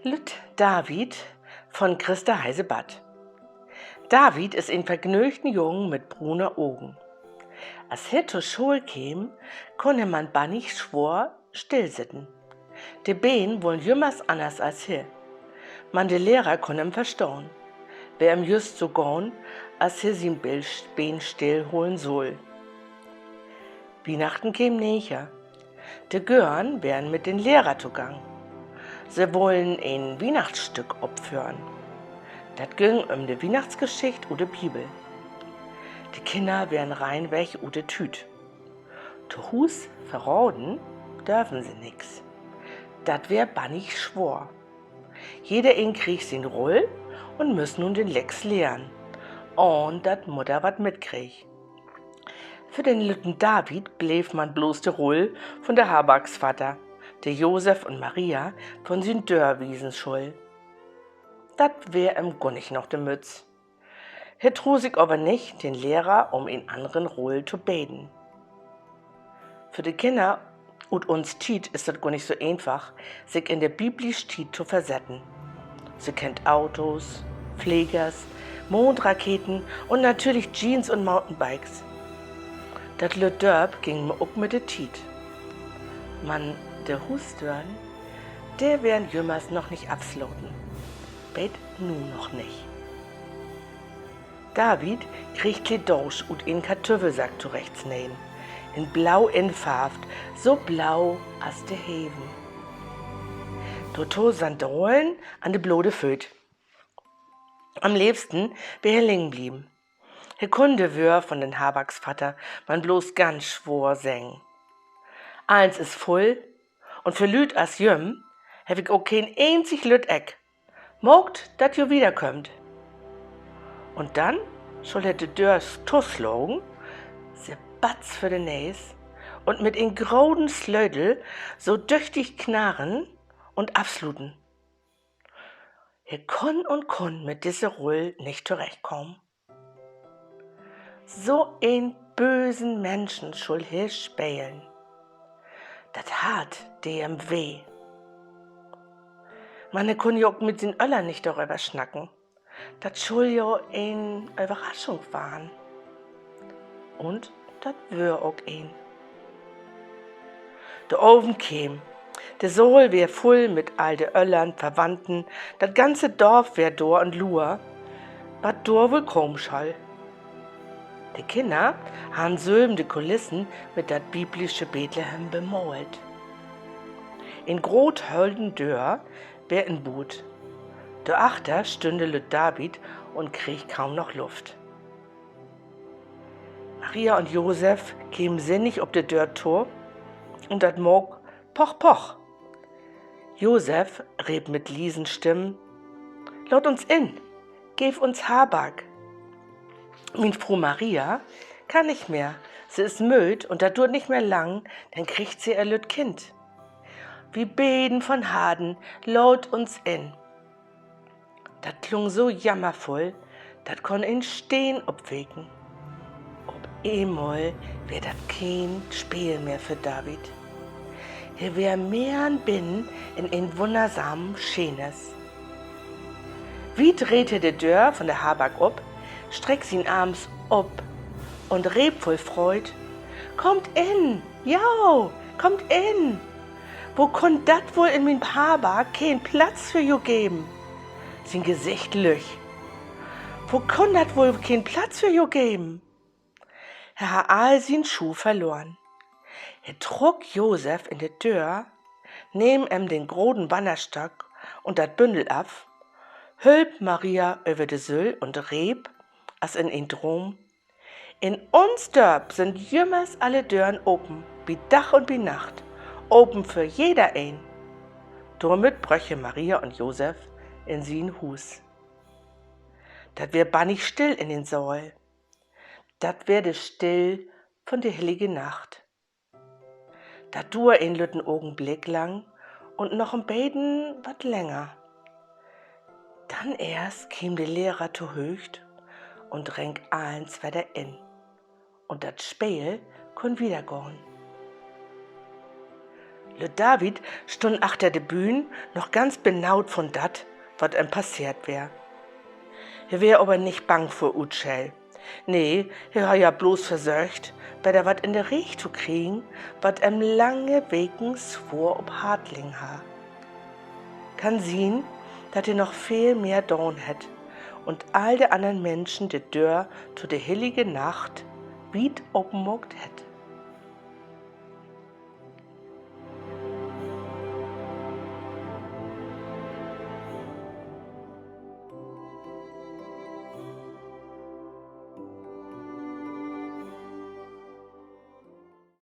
Lüt David von Christa Heisebatt. David ist ein vergnügten Jungen mit brune Augen. Als er zur Schule käm, konnte man bannig schwor stillsitten. Die Been wollen jümmers anders als hier. Man de Lehrer konn ihm verstauen. Wer ihm just so gorn, als er sein Been still holen soll. Weihnachten käm näher. De Görn wären mit den Lehrer zugang. Sie wollen ein Weihnachtsstück opführen. Dat ging um de Weihnachtsgeschichte oder Bibel. Die Kinder wären reinweg oder Tüt. To Hus verraten dürfen sie nix. Dat wär bannig schwor. Jeder ein kriegt sin Roll und muss nun den Lex lernen. Und dat Mutter wat mitkrieg. Für den lütten David bleef man bloß de Roll von der Habaksvater, der Josef und Maria von sin Dörrwiesen schul. Dat wär im Gunnig noch de Mütz. Er trug sich aber nicht, den Lehrer um in anderen Roll zu beten. Für die Kinder und uns Tiet ist das gar nicht so einfach, sich in der biblisch Tiet zu versetzen. Sie kennt Autos, Pflegers, Mondraketen und natürlich Jeans und Mountainbikes. Dat lüt Dörp ging mir auch mit der Tiet. Man, der Hustörn, der wären jümmers noch nicht absloten. Bet nun noch nicht. David kriegt Kledosch und in Kartoffelsack zurechtsnähen. In blau infarbt, so blau als de Heven. Toto Sandolen an de blode Föt. Am liebsten wär er liegen blieben. He kunde wör von den Habaksvater, man bloß ganz schwor säng. Eins ist voll, und für Lüt as jüm, hab ich auch kein einzig Lüt Eck. Mogt, dat jo wiederkömmt. Und dann soll er de Dörs Tusslogen, se Batz für den Näs und mit in groden Slödel so düchtig knarren und absluten. Er konn mit diese Rull nicht zurechtkommen. So ein bösen Menschen schul hier spälen. Dat hat dem weh. Man kann ja auch mit den Öllern nicht darüber schnacken. Dat schul ja eine Überraschung waren. Und dat wär auch ein. Der Ofen käm. Der Sohl wär voll mit all de Öllern, Verwandten. Dat ganze Dorf wär dor und lur. Wat dor wohl kaum schall. Die Kinder han sömde Kulissen mit dat biblische Bethlehem bemalt. In grothölden Dörr wär ein Boot. Der Achter stünde lüt David und krieg kaum noch Luft. Maria und Josef kämen sinnig ob de Dörr Tor und dat mog poch poch. Josef reb mit liesen Stimmen: Laut uns in, gev uns Habak. Min Frau Maria kann nicht mehr, sie ist müd und dat tut nicht mehr lang, dann kriegt sie ihr lüt Kind. Wie beten von Haden, laut uns in. Dat klung so jammervoll, dat konn ihn stehen obwegen. Ob emol wär dat kein Spiel mehr für David. Er wär mehr'n binnen in ein wundersamen Schenes. Wie drehte de Dörr von der Habak ob, streckt ihn arms ob und reb voll Freud: Kommt in, jau, kommt in. Wo konnt dat wohl in min Habak kein Platz für jo geben? Sein Gesicht löch. Wo konnt dat wohl kein Platz für jo geben? Er ha all sin Schuh verloren. Er trug Josef in de Tür, nehm den groden Wanderstock und dat Bündel ab, hülp Maria über de Süll und reb, as in ein Drom: In uns Dörp sind jümmers alle Dörren open, wie Dach und wie Nacht, open für jeder ein. Damit bröche Maria und Josef in sin Hus. Dat wär bannig still in den Saal. Dat wär de Still von der hellige Nacht. Dat dur ein lütten Augenblick lang und noch im Beten wat länger. Dann erst käm de Lehrer zu Höcht und renk eins wieder in. Und dat Spiel konn wieder gorn. Le David stund achter de Bühn noch ganz benaut von dat, wat passiert wär. Er wär aber nicht bang vor Utschel. Nee, er ha ja bloß versorgt, bei der wat in der Riech zu kriegen, wat lange wegens vor ob Hartling ha. Kann sehen, dat er noch viel mehr Dorn hätt und all de anderen Menschen de Dörr zu der hellige Nacht wied openmogt hätt.